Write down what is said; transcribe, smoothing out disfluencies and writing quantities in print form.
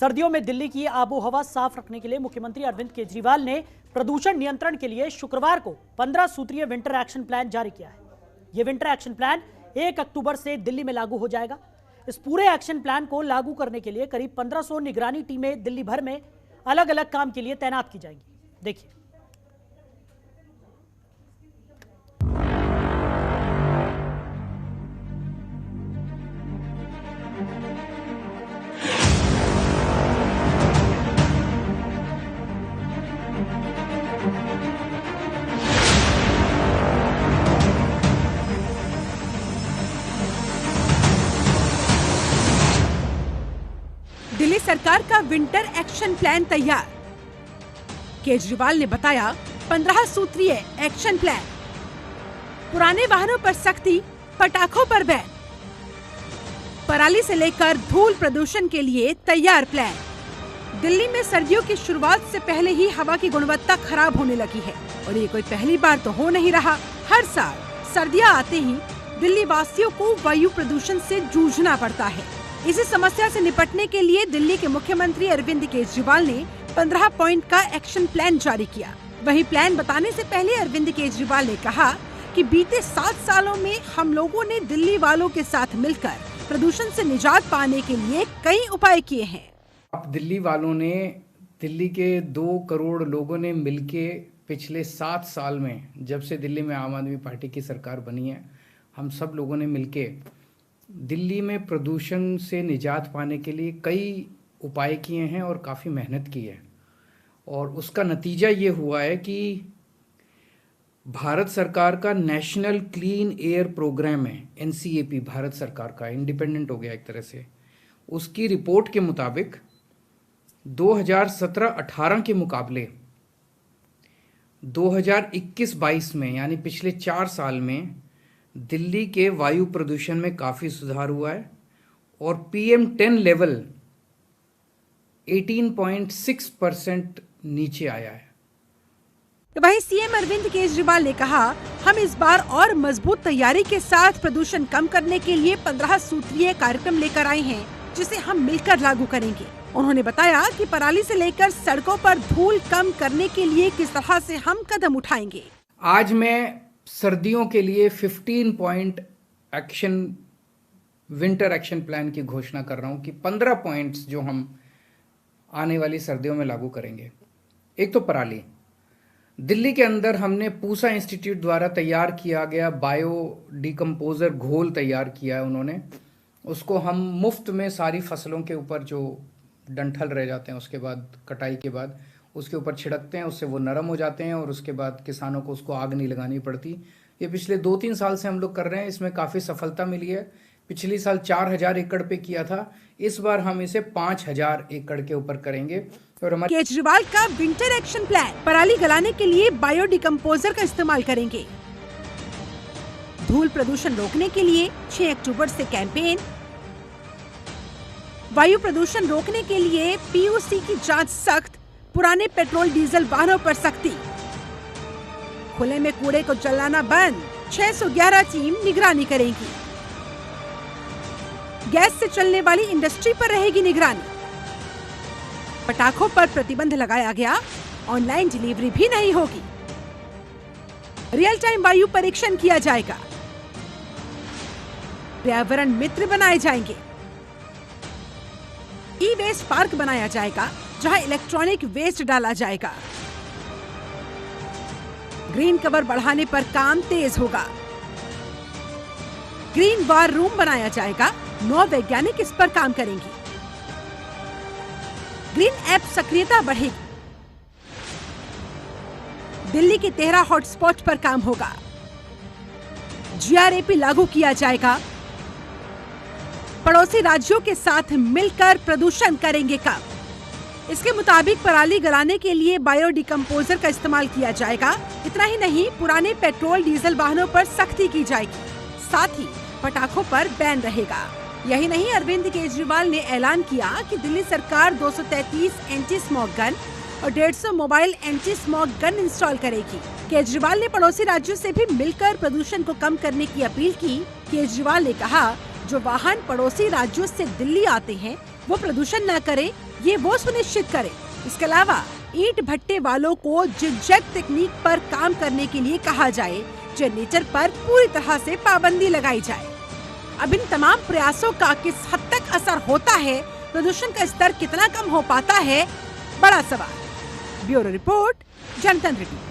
सर्दियों में दिल्ली की आबोहवा साफ रखने के लिए मुख्यमंत्री अरविंद केजरीवाल ने प्रदूषण नियंत्रण के लिए शुक्रवार को 15 सूत्रीय विंटर एक्शन प्लान जारी किया है। यह विंटर एक्शन प्लान 1 अक्टूबर से दिल्ली में लागू हो जाएगा। इस पूरे एक्शन प्लान को लागू करने के लिए करीब 1500 निगरानी टीमें दिल्ली भर में अलग अलग काम के लिए तैनात की जाएंगी। देखिए, दिल्ली सरकार का विंटर एक्शन प्लान तैयार। केजरीवाल ने बताया 15 सूत्रीय एक्शन प्लान। पुराने वाहनों पर सख्ती, पटाखों पर बैन। पराली से लेकर धूल प्रदूषण के लिए तैयार प्लान। दिल्ली में सर्दियों की शुरुआत से पहले ही हवा की गुणवत्ता खराब होने लगी है और ये कोई पहली बार तो हो नहीं रहा। हर साल सर्दियां आते ही दिल्ली वासियों को वायु प्रदूषण से जूझना पड़ता है। इसी समस्या से निपटने के लिए दिल्ली के मुख्यमंत्री अरविंद केजरीवाल ने 15 पॉइंट का एक्शन प्लान जारी किया। वही प्लान बताने से पहले अरविंद केजरीवाल ने कहा कि बीते 7 सालों में हम लोगों ने दिल्ली वालों के साथ मिलकर प्रदूषण से निजात पाने के लिए कई उपाय किए हैं। आप दिल्ली वालों ने, दिल्ली के 2 करोड़ लोगों ने मिलके पिछले 7 साल में, जब से दिल्ली में आम आदमी पार्टी की सरकार बनी है, हम सब लोगों ने मिलके दिल्ली में प्रदूषण से निजात पाने के लिए कई उपाय किए हैं और काफ़ी मेहनत की है। और उसका नतीजा ये हुआ है कि भारत सरकार का नेशनल क्लीन एयर प्रोग्राम है, NCAP, भारत सरकार का इंडिपेंडेंट हो गया एक तरह से। उसकी रिपोर्ट के मुताबिक 2017-18 के मुकाबले 2021-22 में, यानी पिछले 4 साल में दिल्ली के वायु प्रदूषण में काफ़ी सुधार हुआ है और PM10 लेवल 18.6% नीचे आया है। वहीं सीएम अरविंद केजरीवाल ने कहा, हम इस बार और मजबूत तैयारी के साथ प्रदूषण कम करने के लिए 15 सूत्रीय कार्यक्रम लेकर आए हैं, जिसे हम मिलकर लागू करेंगे। उन्होंने बताया कि पराली से लेकर सड़कों पर धूल कम करने के लिए किस तरह से हम कदम उठाएंगे। आज मैं सर्दियों के लिए 15 point action, winter action plan की घोषणा कर रहा हूं कि 15 पॉइंट्स जो हम आने वाली सर्दियों में लागू करेंगे। एक तो पराली। दिल्ली के अंदर हमने पूसा इंस्टीट्यूट द्वारा तैयार किया गया बायो डिकम्पोजर घोल तैयार किया है उन्होंने। उसको हम मुफ्त में सारी फसलों के ऊपर जो डंठल रह जाते हैं उसके बाद, कटाई के बाद, उसके ऊपर छिड़कते हैं, उससे वो नरम हो जाते हैं और उसके बाद किसानों को उसको आग नहीं लगानी पड़ती। ये पिछले 2-3 साल से हम लोग कर रहे हैं, इसमें काफ़ी सफलता मिली है। पिछली साल 4000 एकड़ पे किया था, इस बार हम इसे 5000 एकड़ के ऊपर करेंगे। और हमारे केजरीवाल का विंटर एक्शन प्लान, पराली गलाने के लिए बायो डिकम्पोजर का इस्तेमाल करेंगे। धूल प्रदूषण रोकने के लिए 6 अक्टूबर से कैंपेन। वायु प्रदूषण रोकने के लिए PUC की जांच सख्त, पुराने पेट्रोल डीजल वाहनों पर सख्ती। खुले में कूड़े को जलाना बंद, 611 टीम निगरानी करेगी। गैस से चलने वाली इंडस्ट्री पर रहेगी निगरानी। पटाखों पर प्रतिबंध लगाया गया, ऑनलाइन डिलीवरी भी नहीं होगी। रियल टाइम वायु परीक्षण किया जाएगा। पर्यावरण मित्र बनाए जाएंगे। ई-वेस्ट पार्क बनाया जाएगा, जहां इलेक्ट्रॉनिक वेस्ट डाला जाएगा। ग्रीन कवर बढ़ाने पर काम तेज होगा। ग्रीन वार रूम बनाया जाएगा, 9 वैज्ञानिक इस पर काम करेंगे। ग्रीन ऐप सक्रियता बढ़ेगी। दिल्ली के 13 हॉटस्पॉट पर काम होगा। GRAP लागू किया जाएगा। पड़ोसी राज्यों के साथ मिलकर प्रदूषण करेंगे कम। इसके मुताबिक पराली गलाने के लिए बायो डिकम्पोजर का इस्तेमाल किया जाएगा। इतना ही नहीं, पुराने पेट्रोल डीजल वाहनों पर सख्ती की जाएगी। साथ ही पटाखों पर बैन रहेगा। यही नहीं, अरविंद केजरीवाल ने ऐलान किया कि दिल्ली सरकार 233 एंटी स्मॉग गन और 150 mobile anti smog gun install करेगी। केजरीवाल ने पड़ोसी राज्यों से भी मिलकर प्रदूषण को कम करने की अपील की। केजरीवाल ने कहा, जो वाहन पड़ोसी राज्यों से दिल्ली आते हैं वो प्रदूषण न करें, ये वो सुनिश्चित करे। इसके अलावा ईंट भट्टे वालों को जिगजैग तकनीक पर काम करने के लिए कहा जाए। जनरेटर पर पूरी तरह से पाबंदी लगाई जाए। अब इन तमाम प्रयासों का किस हद तक असर होता है, प्रदूषण का स्तर कितना कम हो पाता है, बड़ा सवाल। ब्यूरो रिपोर्ट, जनतंत्र टीवी।